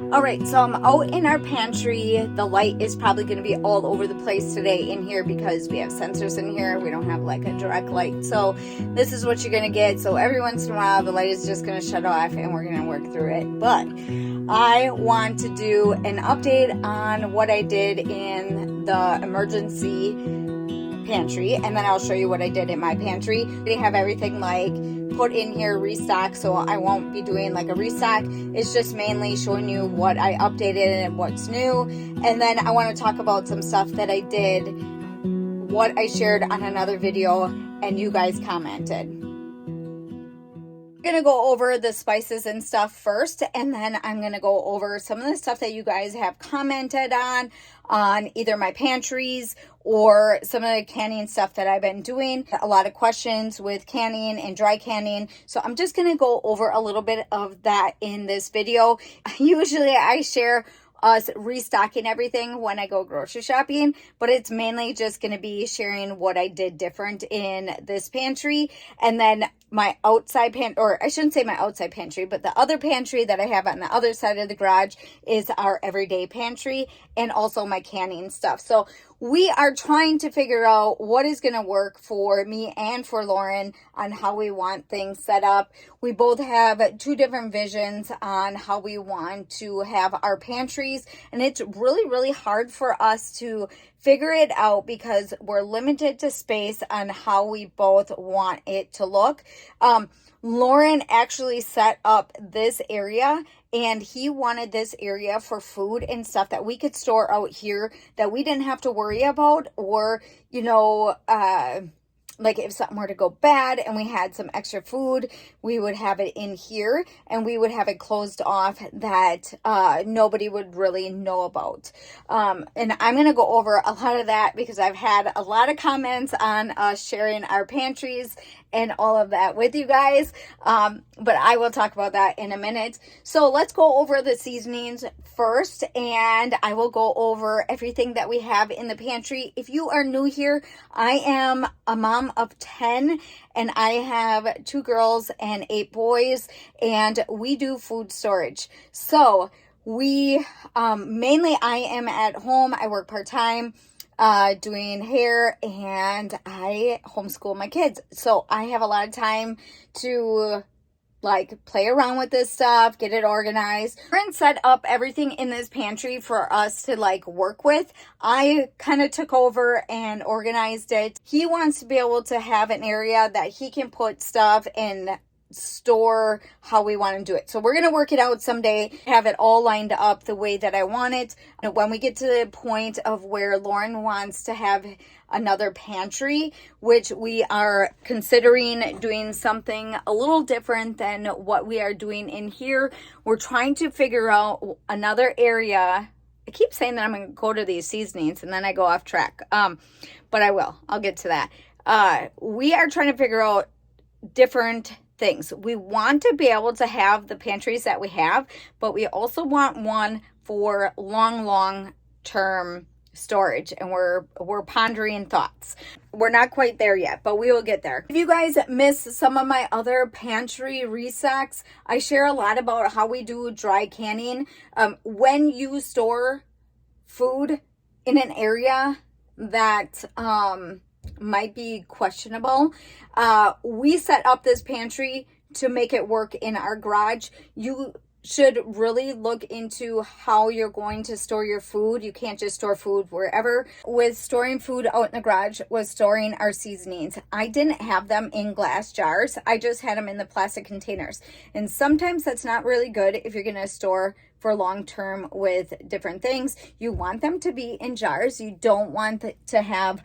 All right, so I'm out in our pantry. The light is probably going to be all over the place today in here because we have sensors in here. We don't have like a direct light. So this is what you're going to get. So every once in a while, the light is just going to shut off and we're going to work through it. But I want to do an update on what I did in the emergency pantry, and then I'll show you what I did in my pantry. They have everything like put in here, restock, so I won't be doing like a restock. It's just mainly showing you what I updated and what's new. And then I want to talk about some stuff that I did, what I shared on another video and you guys commented. I'm gonna go over the spices and stuff first, and then I'm gonna go over some of the stuff that you guys have commented on either my pantries or some of the canning stuff that I've been doing. A lot of questions with canning and dry canning, so I'm just gonna go over a little bit of that in this video. Usually I share us restocking everything when I go grocery shopping, but it's mainly just going to be sharing what I did different in this pantry. And then my outside or I shouldn't say my outside pantry, but the other pantry that I have on the other side of the garage is our everyday pantry and also my canning stuff. So we are trying to figure out what is going to work for me and for Lauren on how we want things set up. We both have two different visions on how we want to have our pantries, and it's really, really hard for us to figure it out because we're limited to space on how we both want it to look. Lauren actually set up this area, and he wanted this area for food and stuff that we could store out here that we didn't have to worry about, or, you know, like if something were to go bad and we had some extra food, we would have it in here and we would have it closed off that nobody would really know about. And I'm going to go over a lot of that because I've had a lot of comments on us sharing our pantries and all of that with you guys. But I will talk about that in a minute. So let's go over the seasonings first, and I will go over everything that we have in the pantry. If you are new here, I am a mom of 10 and I have 2 girls and 8 boys, and we do food storage. So we mainly I am at home. I work part-time doing hair, and I homeschool my kids. So I have a lot of time to like play around with this stuff, get it organized, and set up everything in this pantry for us to like work with. I kind of took over and organized it. He wants to be able to have an area that he can put stuff and store how we want to do it. So we're going to work it out someday, have it all lined up the way that I want it. And when we get to the point of where Lauren wants to have another pantry, which we are considering doing something a little different than what we are doing in here. We're trying to figure out another area. I keep saying that I'm going to go to these seasonings and then I go off track. But I will. I'll get to that. We are trying to figure out different things. We want to be able to have the pantries that we have, but we also want one for long term storage, and we're pondering thoughts. We're not quite there yet, but we will get there. If you guys missed some of my other pantry restocks, I share a lot about how we do dry canning. When you store food in an area that might be questionable, we set up this pantry to make it work in our garage. You should really look into how you're going to store your food. You can't just store food wherever. With storing food out in the garage was storing our seasonings. I didn't have them in glass jars. I just had them in the plastic containers. And sometimes that's not really good if you're going to store for long term with different things. You want them to be in jars. You don't want to have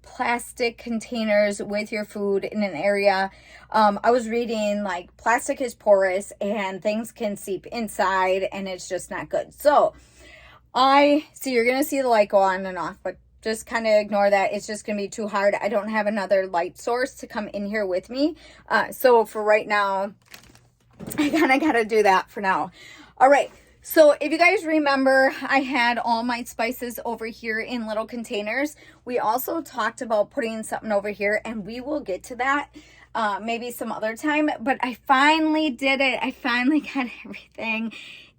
plastic containers with your food in an area. I was reading like plastic is porous and things can seep inside and it's just not good. So you're going to see the light go on and off, but just kind of ignore that. It's just going to be too hard. I don't have another light source to come in here with me. So for right now, I kind of got to do that for now. All right. So if you guys remember, I had all my spices over here in little containers. We also talked about putting something over here, and we will get to that maybe some other time. But I finally did it. I finally got everything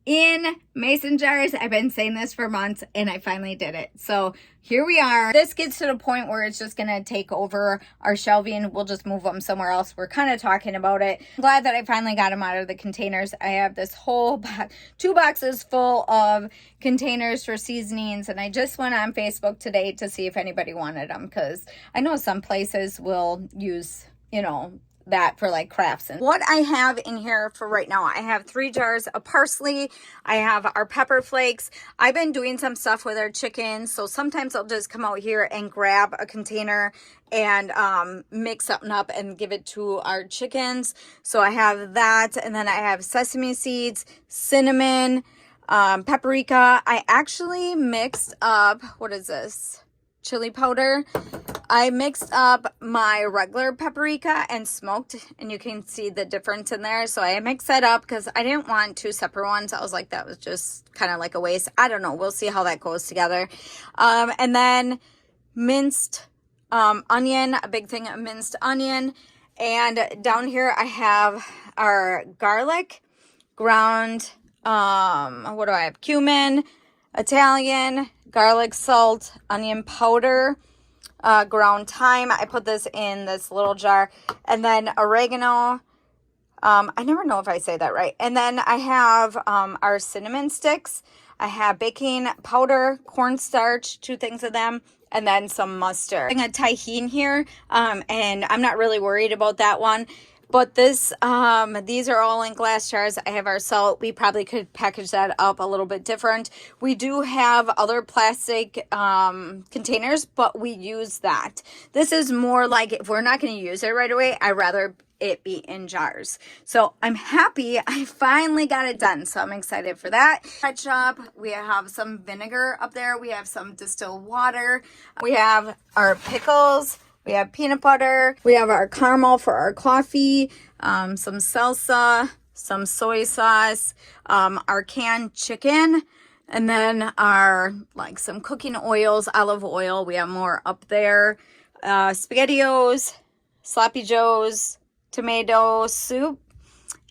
in mason jars. I've been saying this for months and I finally did it. So here we are. This gets to the point where it's just going to take over our shelving. We'll just move them somewhere else. We're kind of talking about it. I'm glad that I finally got them out of the containers. I have this whole 2 boxes full of containers for seasonings, and I just went on Facebook today to see if anybody wanted them, because I know some places will use, you know, that for like crafts. And what I have in here for right now, I have 3 jars of parsley. I have our pepper flakes. I've been doing some stuff with our chickens, so sometimes I'll just come out here and grab a container and mix something up and give it to our chickens. So I have that, and then I have sesame seeds, cinnamon, paprika. I actually mixed up, what is this? Chili powder. I mixed up my regular paprika and smoked, and you can see the difference in there. So I mixed that up because I didn't want 2 separate ones. I was like, that was just kind of like a waste. I don't know. We'll see how that goes together. And then minced onion, a big thing of minced onion. And down here I have our garlic, ground, what do I have? Cumin, Italian, garlic, salt, onion powder, ground thyme. I put this in this little jar. And then oregano. I never know if I say that right. And then I have our cinnamon sticks. I have baking powder, cornstarch, 2 things of them, and then some mustard. I'm going to tahini here, and I'm not really worried about that one. But this, these are all in glass jars. I have our salt. We probably could package that up a little bit different. We do have other plastic containers, but we use that. This is more like, if we're not going to use it right away, I'd rather it be in jars. So I'm happy I finally got it done. So I'm excited for that. Ketchup. We have some vinegar up there. We have some distilled water. We have our pickles. We have peanut butter. We have our caramel for our coffee, some salsa, some soy sauce, our canned chicken, and then our, like, some cooking oils, olive oil. We have more up there. SpaghettiOs, Sloppy Joes, tomato soup,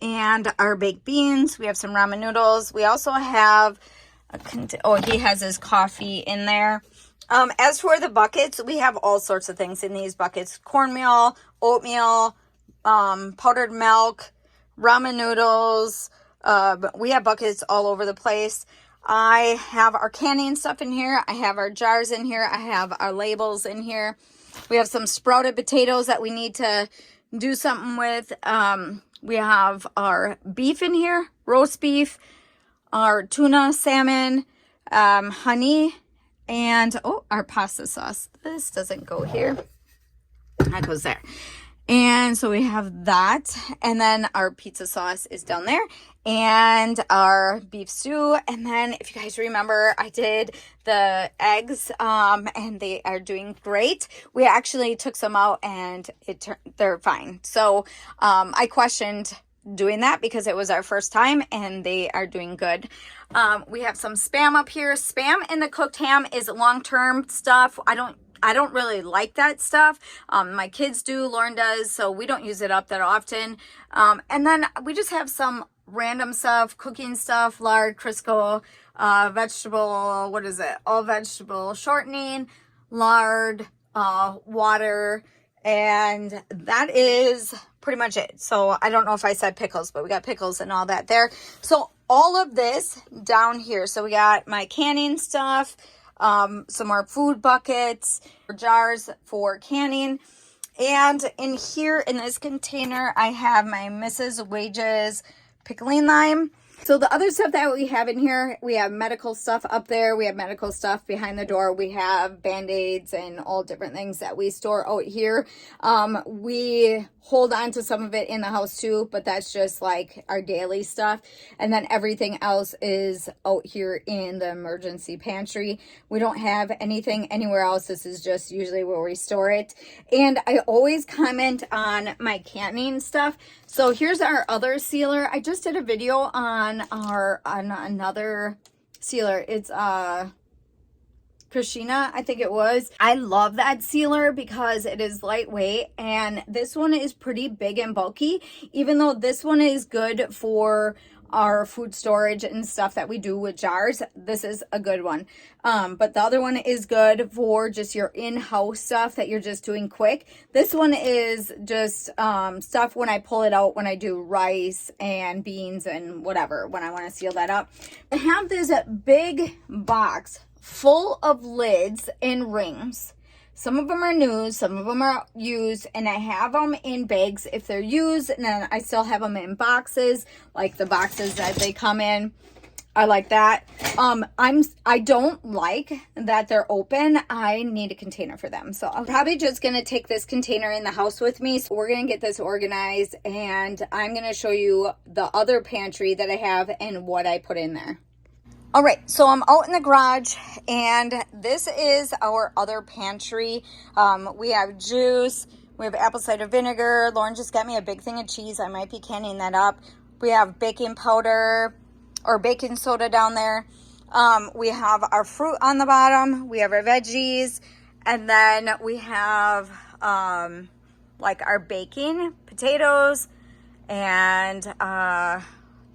and our baked beans. We have some ramen noodles. We also have, he has his coffee in there. As for the buckets, we have all sorts of things in these buckets. Cornmeal, oatmeal, powdered milk, ramen noodles. We have buckets all over the place. I have our canning stuff in here. I have our jars in here. I have our labels in here. We have some sprouted potatoes that we need to do something with. We have our beef in here, roast beef, our tuna, salmon, honey, and our pasta sauce. This doesn't go here. That goes there. And so we have that. And then our pizza sauce is down there. And our beef stew. And then, if you guys remember, I did the eggs, and they are doing great. We actually took some out and they're fine. So I questioned doing that because it was our first time, and they are doing good. We have some Spam up here. Spam in the cooked ham is long-term stuff. I don't really like that stuff. My kids do, Lauren does, so we don't use it up that often. And then we just have some random stuff, cooking stuff, lard, Crisco, vegetable, what is it? All vegetable shortening, lard, water, and that is pretty much it. So I don't know if I said pickles, but we got pickles and all that there. So all of this down here. So we got my canning stuff, some more food buckets, jars for canning. And in here in this container, I have my Mrs. Wages pickling lime. So the other stuff that we have in here, we have medical stuff up there. We have medical stuff behind the door. We have Band-Aids and all different things that we store out here. We hold on to some of it in the house too, but that's just like our daily stuff. And then everything else is out here in the emergency pantry. We don't have anything anywhere else. This is just usually where we store it. And I always comment on my canning stuff. So here's our other sealer. I just did a video on another sealer. It's Krishna, I think it was. I love that sealer because it is lightweight, and this one is pretty big and bulky. Even though this one is good for our food storage and stuff that we do with jars, this is a good one. But the other one is good for just your in-house stuff that you're just doing quick. This one is just stuff when I pull it out when I do rice and beans and whatever, when I want to seal that up. I have this big box full of lids and rings. Some of them are new, some of them are used, and I have them in bags if they're used, and then I still have them in boxes, like the boxes that they come in. I like that. I don't like that they're open. I need a container for them. So I'm probably just going to take this container in the house with me. So we're going to get this organized, and I'm going to show you the other pantry that I have and what I put in there. All right, so I'm out in the garage, and this is our other pantry. We have juice, we have apple cider vinegar. Lauren just got me a big thing of cheese. I might be canning that up. We have baking powder or baking soda down there. We have our fruit on the bottom. We have our veggies, and then we have like our baking potatoes and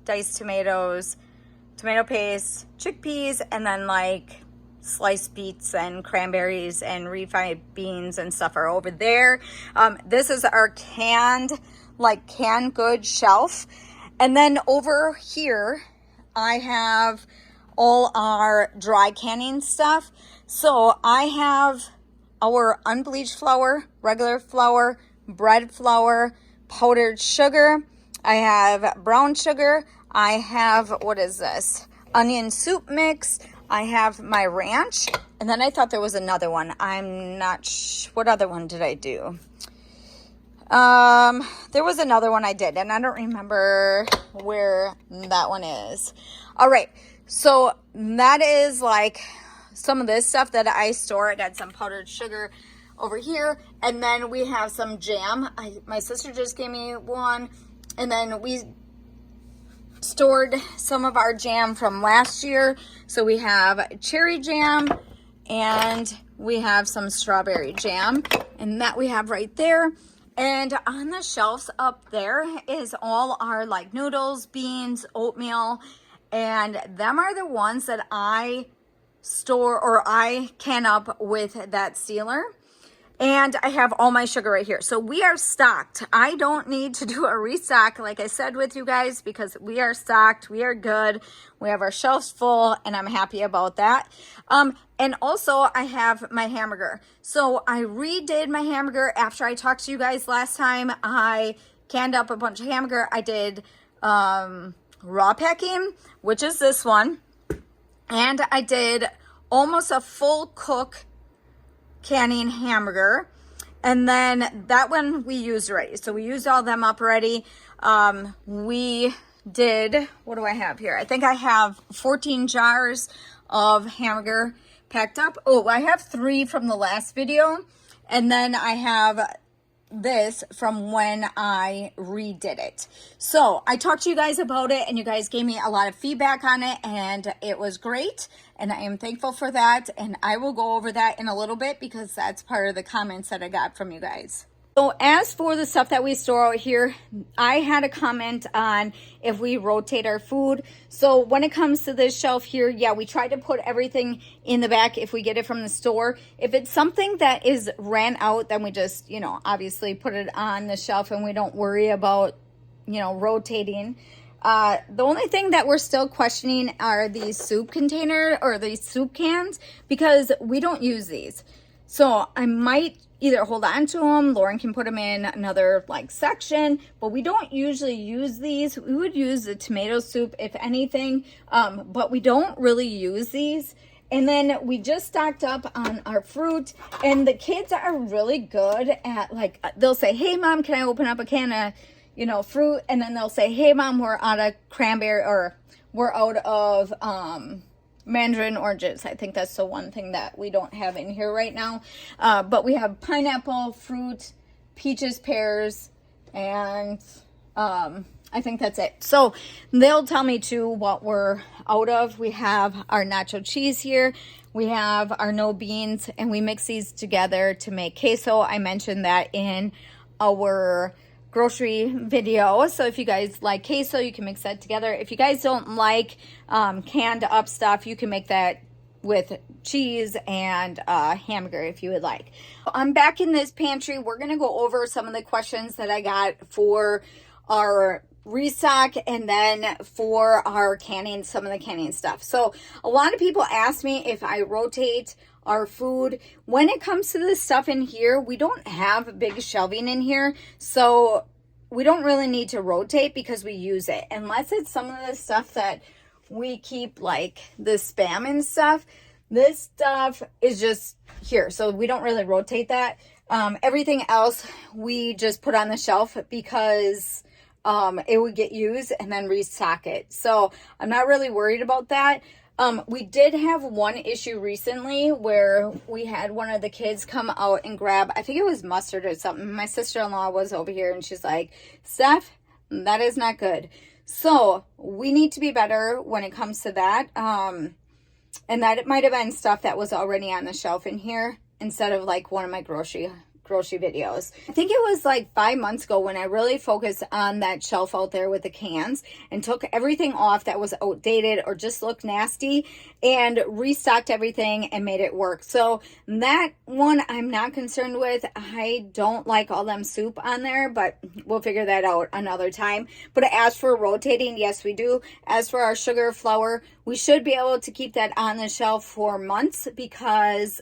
diced tomatoes, tomato paste, chickpeas, and then like sliced beets and cranberries and refried beans and stuff are over there. This is our canned goods shelf. And then over here, I have all our dry canning stuff. So I have our unbleached flour, regular flour, bread flour, powdered sugar. I have brown sugar. I have, what is this? Onion soup mix. I have my ranch. And then I thought there was another one. I'm not sure. What other one did I do? There was another one I did, and I don't remember where that one is. All right. So that is like some of this stuff that I store. I got some powdered sugar over here. And then we have some jam. My sister just gave me one. And then we stored some of our jam from last year. So we have cherry jam and we have some strawberry jam, and that we have right there. And on the shelves up there is all our like noodles, beans, oatmeal, and them are the ones that I store or I can up with that sealer. And I have all my sugar right here. So we are stocked. I don't need to do a restock, like I said with you guys, because we are stocked. We are good. We have our shelves full, and I'm happy about that. And also, I have my hamburger. So I redid my hamburger after I talked to you guys last time. I canned up a bunch of hamburger. I did raw packing, which is this one. And I did almost a full cook canning hamburger, and then that one we used already, so we used all them up already. We did, what do I have here? I think I have 14 jars of hamburger packed up. Oh, I have 3 from the last video, and then I have this from when I redid it. So I talked to you guys about it, and you guys gave me a lot of feedback on it, and it was great, and I am thankful for that. And I will go over that in a little bit because that's part of the comments that I got from you guys. So as for the stuff that we store out here, I had a comment on if we rotate our food. So when it comes to this shelf here, yeah, we try to put everything in the back if we get it from the store. If it's something that is ran out, then we just, obviously put it on the shelf and we don't worry about, rotating. The only thing that we're still questioning are these soup container or these soup cans, because we don't use these. So I might either hold on to them. Lauren can put them in another section, but we don't usually use these. We would use the tomato soup if anything, but we don't really use these. And then we just stocked up on our fruit, and the kids are really good at they'll say, "Hey mom, can I open up a can of fruit?" And then they'll say, "Hey mom, we're out of cranberry," or "We're out of mandarin oranges." I think that's the one thing that we don't have in here right now. But we have pineapple, fruit, peaches, pears, and I think that's it. So they'll tell me too what we're out of. We have our nacho cheese here. We have our no beans, and we mix these together to make queso. I mentioned that in our grocery video. So if you guys like queso, you can mix that together. If you guys don't like canned up stuff, you can make that with cheese and hamburger if you would like. I'm back in this pantry. We're going to go over some of the questions that I got for our restock and then for our canning, some of the canning stuff. So a lot of people ask me if I rotate our food. When it comes to this stuff in here, we don't have big shelving in here, so we don't really need to rotate because we use it, unless it's some of the stuff that we keep, like the Spam and stuff. This stuff is just here, so we don't really rotate that. Everything else we just put on the shelf because it would get used and then restock it. So I'm not really worried about that. We did have one issue recently where we had one of the kids come out and grab, I think it was mustard or something. My sister-in-law was over here and she's like, Steph, that is not good. So we need to be better when it comes to that. And that it might have been stuff that was already on the shelf in here instead of like one of my grocery videos. I think it was like 5 months ago when I really focused on that shelf out there with the cans and took everything off that was outdated or just looked nasty and restocked everything and made it work. So that one I'm not concerned with. I don't like all them soup on there, but we'll figure that out another time. But as for rotating, yes, we do. As for our sugar, flour, we should be able to keep that on the shelf for months because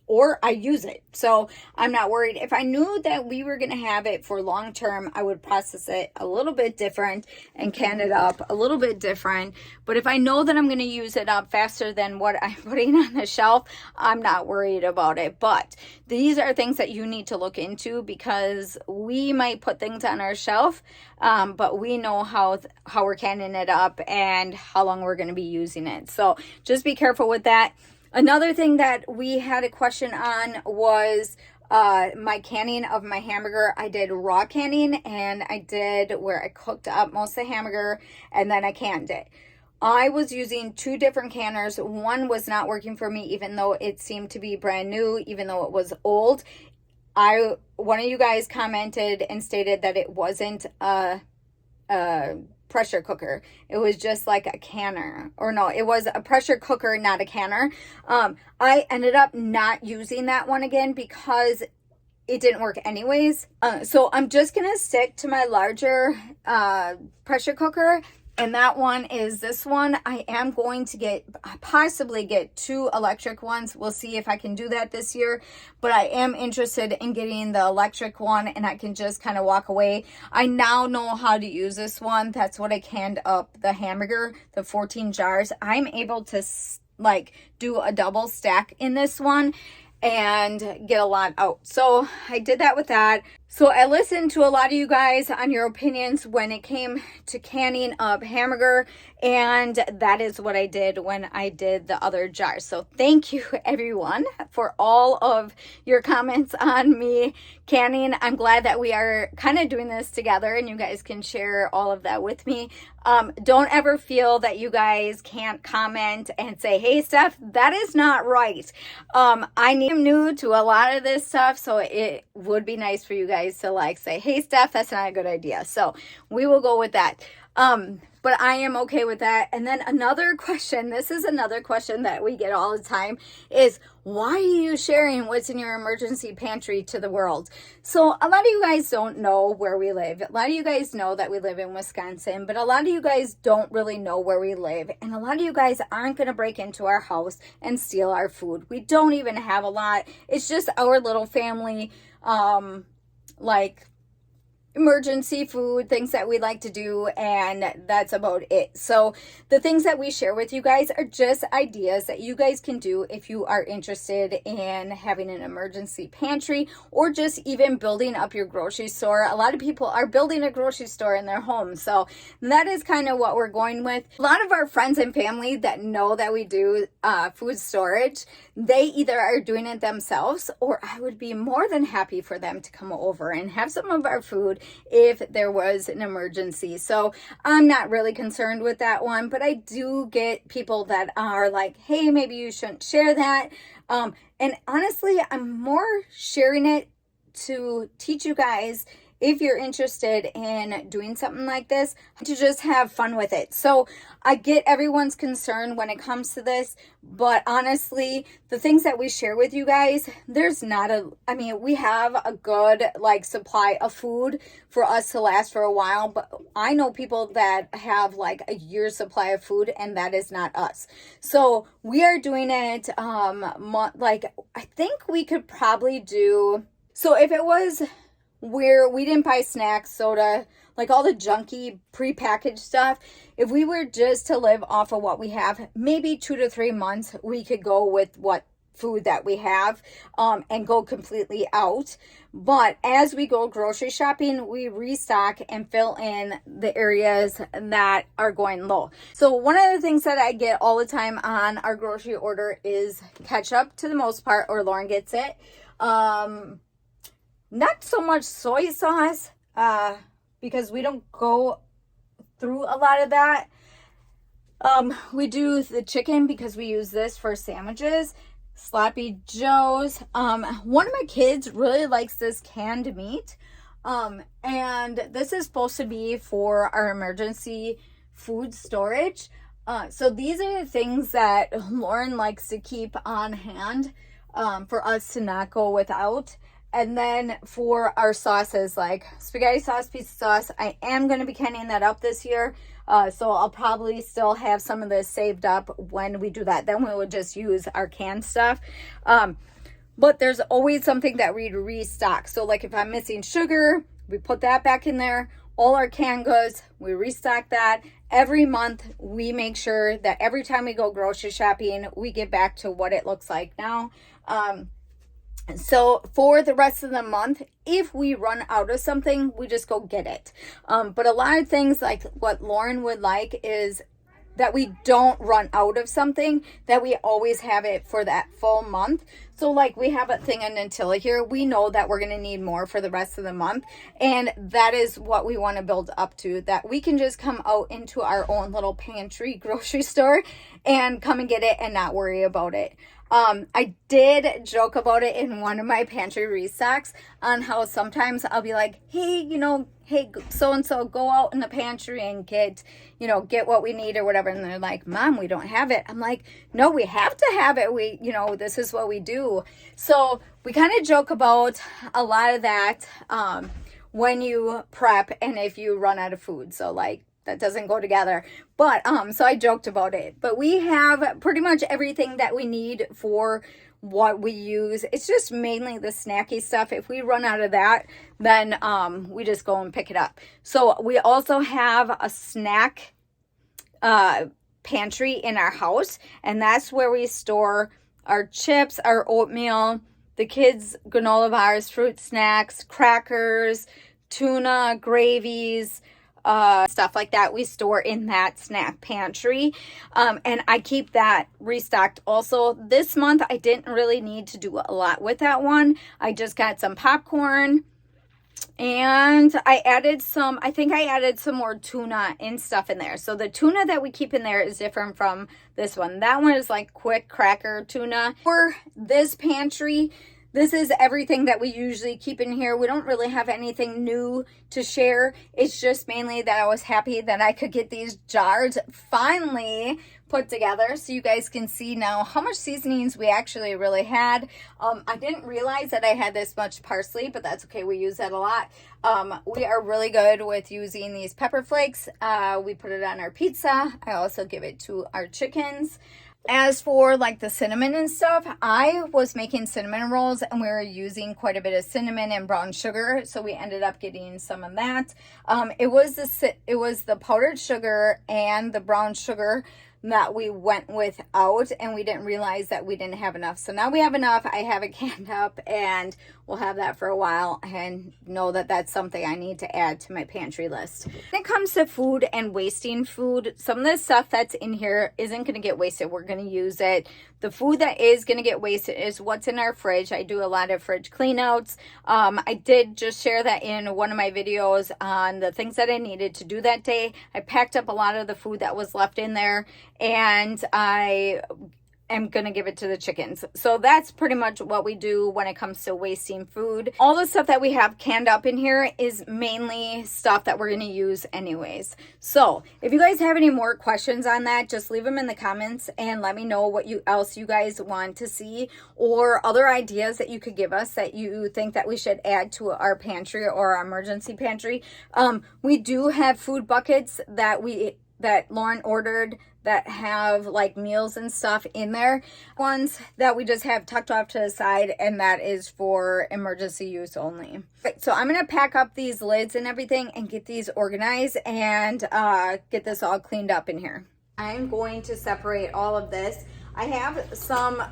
or I use it. So I'm not worried. If I knew that we were going to have it for long term, I would process it a little bit different and can it up a little bit different. But if I know that I'm going to use it up faster than what I'm putting on the shelf, I'm not worried about it. But these are things that you need to look into because we might put things on our shelf, but we know how we're canning it up and how long we're going to be using it. So just be careful with that. Another thing that we had a question on was my canning of my hamburger. I did raw canning and I did where I cooked up most of the hamburger and then I canned it. I was using 2 different canners. One was not working for me even though it seemed to be brand new, even though it was old. One of you guys commented and stated that it wasn't a pressure cooker. It was just like a canner, or no, it was a pressure cooker, not a canner. I ended up not using that one again because it didn't work anyways. So I'm just gonna stick to my larger pressure cooker, and that one is this one. I am going to possibly get 2 electric ones. We'll see if I can do that this year, but I am interested in getting the electric one and I can just kind of walk away. I now know how to use this one. That's what I canned up the hamburger, the 14 jars. I'm able to like do a double stack in this one and get a lot out. So I did that with that. So I listened to a lot of you guys on your opinions when it came to canning up hamburger, and that is what I did when I did the other jars. So thank you everyone for all of your comments on me canning. I'm glad that we are kind of doing this together and you guys can share all of that with me. Don't ever feel that you guys can't comment and say, hey Steph, that is not right. I'm new to a lot of this stuff, so it would be nice for you guys to like say, hey Steph, that's not a good idea. So we will go with that. But I am okay with that. And then another question, this is another question that we get all the time, is why are you sharing what's in your emergency pantry to the world? So a lot of you guys don't know where we live. A lot of you guys know that we live in Wisconsin, but a lot of you guys don't really know where we live. And a lot of you guys aren't going to break into our house and steal our food. We don't even have a lot. It's just our little family, like emergency food, things that we like to do, and that's about it. So the things that we share with you guys are just ideas that you guys can do if you are interested in having an emergency pantry or just even building up your grocery store. A lot of people are building a grocery store in their home, so that is kind of what we're going with. A lot of our friends and family that know that we do food storage, they either are doing it themselves, or I would be more than happy for them to come over and have some of our food if there was an emergency. So I'm not really concerned with that one, but I do get people that are like, hey, maybe you shouldn't share that. And honestly, I'm more sharing it to teach you guys if you're interested in doing something like this, to just have fun with it. So I get everyone's concern when it comes to this, but honestly, the things that we share with you guys, there's not I mean, we have a good like supply of food for us to last for a while, but I know people that have like a year's supply of food, and that is not us. So we are doing it, like, I think we could probably do, so if it was where we didn't buy snacks, soda, like all the junky prepackaged stuff, if we were just to live off of what we have, maybe 2 to 3 months, we could go with what food that we have, and go completely out. But as we go grocery shopping, we restock and fill in the areas that are going low. So one of the things that I get all the time on our grocery order is ketchup, to the most part, or Lauren gets it. Not so much soy sauce, because we don't go through a lot of that. We do the chicken because we use this for sandwiches. Sloppy Joe's. One of my kids really likes this canned meat. And this is supposed to be for our emergency food storage. So these are the things that Lauren likes to keep on hand, for us to not go without. And then for our sauces, like spaghetti sauce, pizza sauce, I am going to be canning that up this year. So I'll probably still have some of this saved up when we do that. Then we would just use our canned stuff. But there's always something that we restock. So like if I'm missing sugar, we put that back in there. All our canned goods, we restock that. Every month, we make sure that every time we go grocery shopping, we get back to what it looks like now. So for the rest of the month, if we run out of something, we just go get it. But a lot of things, like what Lauren would like, is that we don't run out of something, that we always have it for that full month. So like we have a thing in Nutella here. We know that we're going to need more for the rest of the month. And that is what we want to build up to, that we can just come out into our own little pantry grocery store and come and get it and not worry about it. I did joke about it in one of my pantry restocks on how sometimes I'll be like, hey, hey, so-and-so, go out in the pantry and get what we need or whatever. And they're like, Mom, we don't have it. I'm like, no, we have to have it. This is what we do. So we kind of joke about a lot of that, when you prep and if you run out of food. So like, that doesn't go together. But so I joked about it. But we have pretty much everything that we need for what we use. It's just mainly the snacky stuff. If we run out of that, then we just go and pick it up. So we also have a snack pantry in our house, and that's where we store our chips, our oatmeal, the kids' granola bars, fruit snacks, crackers, tuna, gravies, stuff like that. We store in that snack pantry, and I keep that restocked. Also, this month I didn't really need to do a lot with that one. I just got some popcorn, and I added some more tuna and stuff in there. So the tuna that we keep in there is different from this one. That one is like quick cracker tuna. For this pantry, this is everything that we usually keep in here. We don't really have anything new to share. It's just mainly that I was happy that I could get these jars finally put together so you guys can see now how much seasonings we actually really had. I didn't realize that I had this much parsley, but that's okay. We use that a lot. We are really good with using these pepper flakes. We put it on our pizza. I also give it to our chickens. As for like the cinnamon and stuff, I was making cinnamon rolls and we were using quite a bit of cinnamon and brown sugar, so we ended up getting some of that. It was the powdered sugar and the brown sugar that we went without, and we didn't realize that we didn't have enough. So now we have enough. I have it canned up, and we'll have that for a while, and know that that's something I need to add to my pantry list. When it comes to food and wasting food, some of the stuff that's in here isn't going to get wasted. We're going to use it. The food that is going to get wasted is what's in our fridge. I do a lot of fridge cleanouts. I did just share that in one of my videos on the things that I needed to do that day. I packed up a lot of the food that was left in there, and I am going to give it to the chickens. So that's pretty much what we do when it comes to wasting food. All the stuff that we have canned up in here is mainly stuff that we're going to use anyways. So if you guys have any more questions on that, just leave them in the comments and let me know what else you guys want to see, or other ideas that you could give us that you think that we should add to our pantry or our emergency pantry. We do have food buckets that Lauren ordered that have like meals and stuff in there. Ones that we just have tucked off to the side, and that is for emergency use only. So I'm gonna pack up these lids and everything and get these organized and get this all cleaned up in here. I'm going to separate all of this. I have some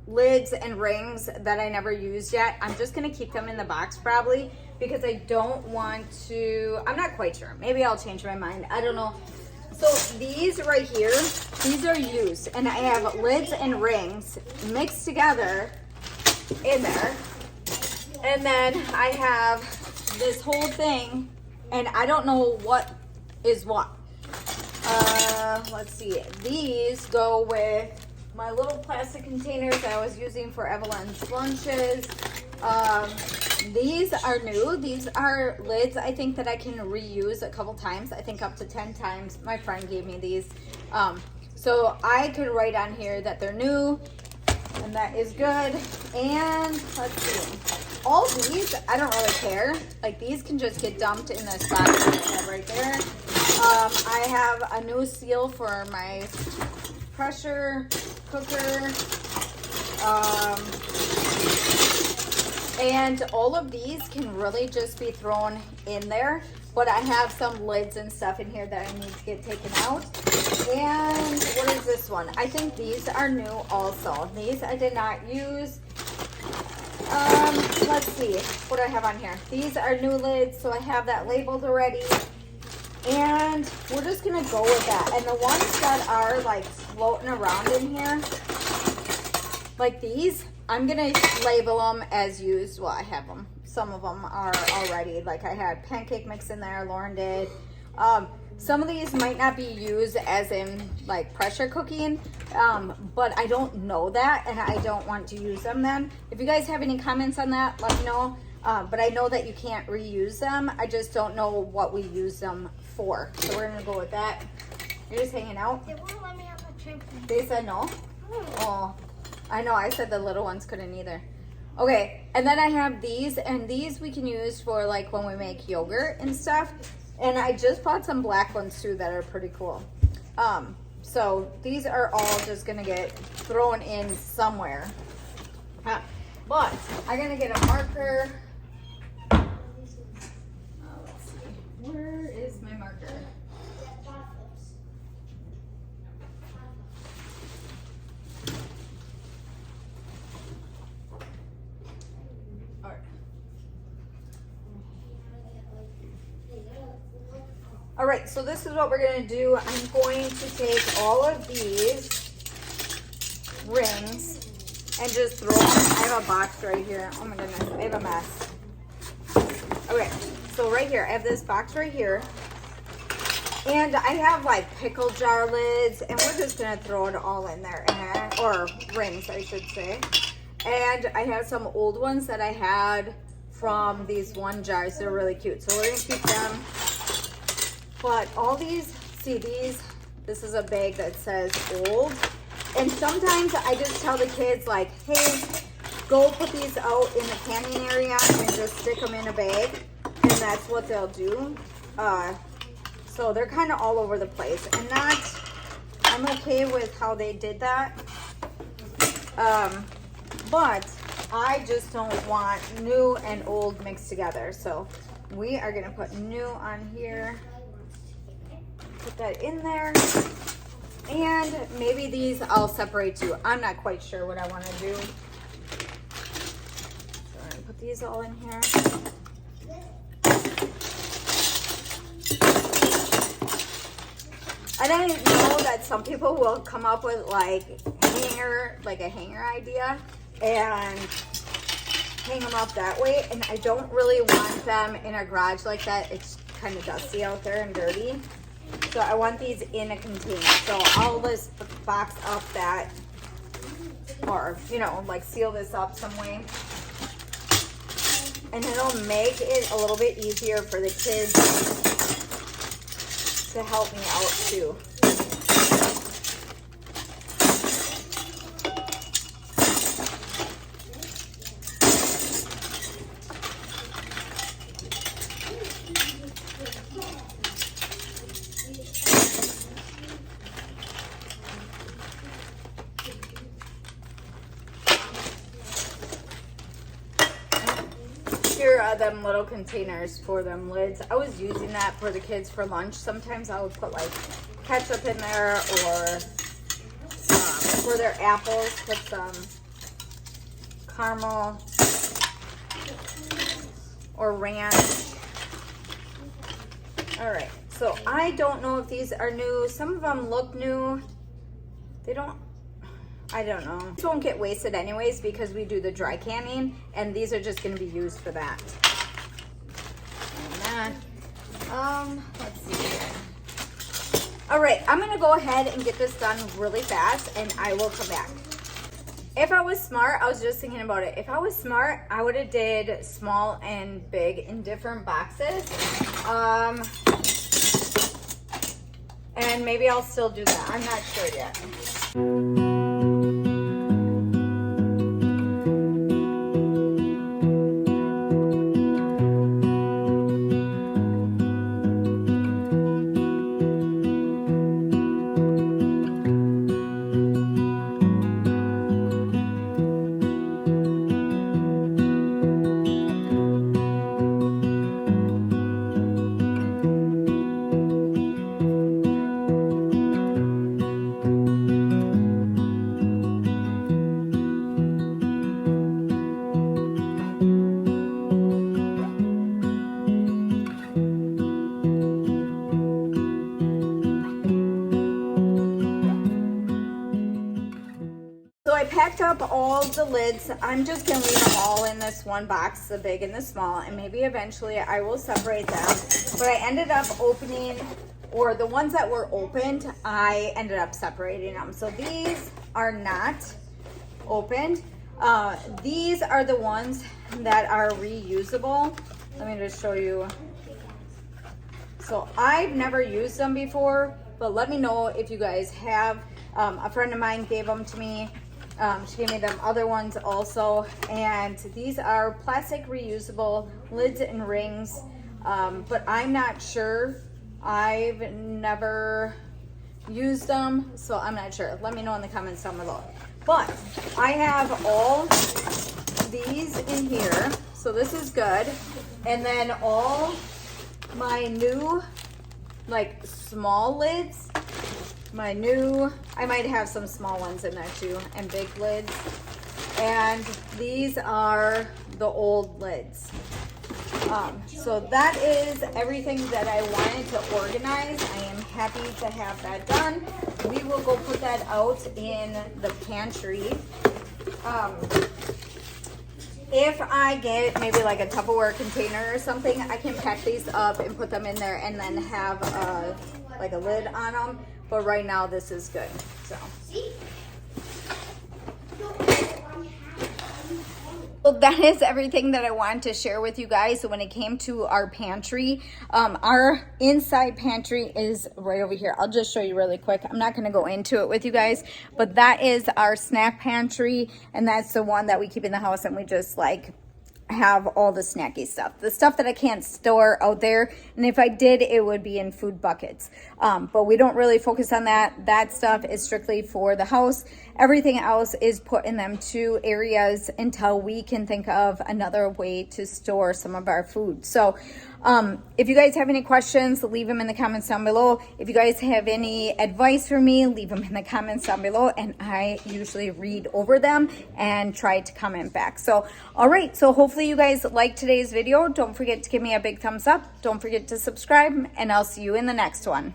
lids and rings that I never used yet. I'm just gonna keep them in the box probably because I don't want to, I'm not quite sure. Maybe I'll change my mind, I don't know. So these right here, these are used, and I have lids and rings mixed together in there. And then I have this whole thing, and I don't know what is what. Let's see. These go with my little plastic containers that I was using for Evelyn's lunches. These are new. These are lids I think that I can reuse a couple times. I think up to 10 times. My friend gave me these. So I could write on here that they're new, and that is good. And let's see. All these, I don't really care. Like these can just get dumped in this box that I have right there. I have a new seal for my pressure cooker. And all of these can really just be thrown in there, but I have some lids and stuff in here that I need to get taken out. And what is this one? I think these are new also. These I did not use. Let's see what I have on here. These are new lids, so I have that labeled already. And we're just gonna go with that. And the ones that are like floating around in here, like these, I'm gonna label them as used. Well, I have them. Some of them are already. Like I had pancake mix in there, Lauren did. Some of these might not be used as in like pressure cooking, but I don't know that, and I don't want to use them then. If you guys have any comments on that, let me know. But I know that you can't reuse them. I just don't know what we use them for. So we're gonna go with that. You're just hanging out? They won't let me on the trampoline. They said no? Oh, I know. I said the little ones couldn't either. Okay, and then I have these, and these we can use for like when we make yogurt and stuff. And I just bought some black ones too that are pretty cool. So these are all just gonna get thrown in somewhere. But I'm gonna get a marker. Let's see. Where is my marker? All right, so this is what we're gonna do. I'm going to take all of these rings and just throw them. I have a box right here. Oh my goodness, I have a mess. Okay, so right here, I have this box right here. And I have like pickle jar lids, and we're just gonna throw it all in there, or rings, I should say. And I have some old ones that I had from these one jars. They're really cute, so we're gonna keep them. But all these, see these, this is a bag that says old. And sometimes I just tell the kids like, hey, go put these out in the canning area and just stick them in a bag. And that's what they'll do. So they're kind of all over the place. And I'm okay with how they did that. But I just don't want new and old mixed together. So we are gonna put new on here. Put that in there, and maybe these I'll separate too. I'm not quite sure what I want to do. So I'm gonna put these all in here. I didn't know that some people will come up with like a hanger idea and hang them up that way, and I don't really want them in a garage like that. It's kind of dusty out there and dirty. So I want these in a container. So I'll just box up that or, you know, like seal this up some way. And it'll make it a little bit easier for the kids to help me out too. Here are them little containers for them lids. I was using that for the kids for lunch. Sometimes I would put like ketchup in there, or for their apples, put some caramel or ranch. All right, so I don't know if these are new. Some of them look new. They don't, I don't know. These won't get wasted anyways because we do the dry canning, and these are just going to be used for that. And then, let's see here. All right, I'm going to go ahead and get this done really fast, and I will come back. If I was smart, I was just thinking about it. If I was smart, I would have did small and big in different boxes. And maybe I'll still do that. I'm not sure yet. I packed up all the lids. I'm just gonna leave them all in this one box, the big and the small, and maybe eventually I will separate them. But I ended up opening, or the ones that were opened, I ended up separating them. So these are not opened. These are the ones that are reusable. Let me just show you. So I've never used them before, but let me know if you guys have. A friend of mine gave them to me. She gave me them other ones also, and these are plastic reusable lids and rings, but I'm not sure. I've never used them, so I'm not sure. Let me know in the comments down below. But I have all these in here, so this is good. And then all my new like small lids, I might have some small ones in there too, and big lids. And these are the old lids. So that is everything that I wanted to organize. I am happy to have that done. We will go put that out in the pantry. If I get maybe like a Tupperware container or something, I can pack these up and put them in there and then have like a lid on them. But right now this is good. So. Well, that is everything that I wanted to share with you guys. So when it came to our pantry, our inside pantry is right over here. I'll just show you really quick. I'm not going to go into it with you guys, but that is our snack pantry, and that's the one that we keep in the house, and we just like have all the snacky stuff, the stuff that I can't store out there, and if I did, it would be in food buckets, but we don't really focus on that stuff is strictly for the house. Everything else is put in them two areas until we can think of another way to store some of our food. So if you guys have any questions, leave them in the comments down below. If you guys have any advice for me, leave them in the comments down below, and I usually read over them and try to comment back. So all right, so hopefully you guys liked today's video. Don't forget to give me a big thumbs up. Don't forget to subscribe, and I'll see you in the next one.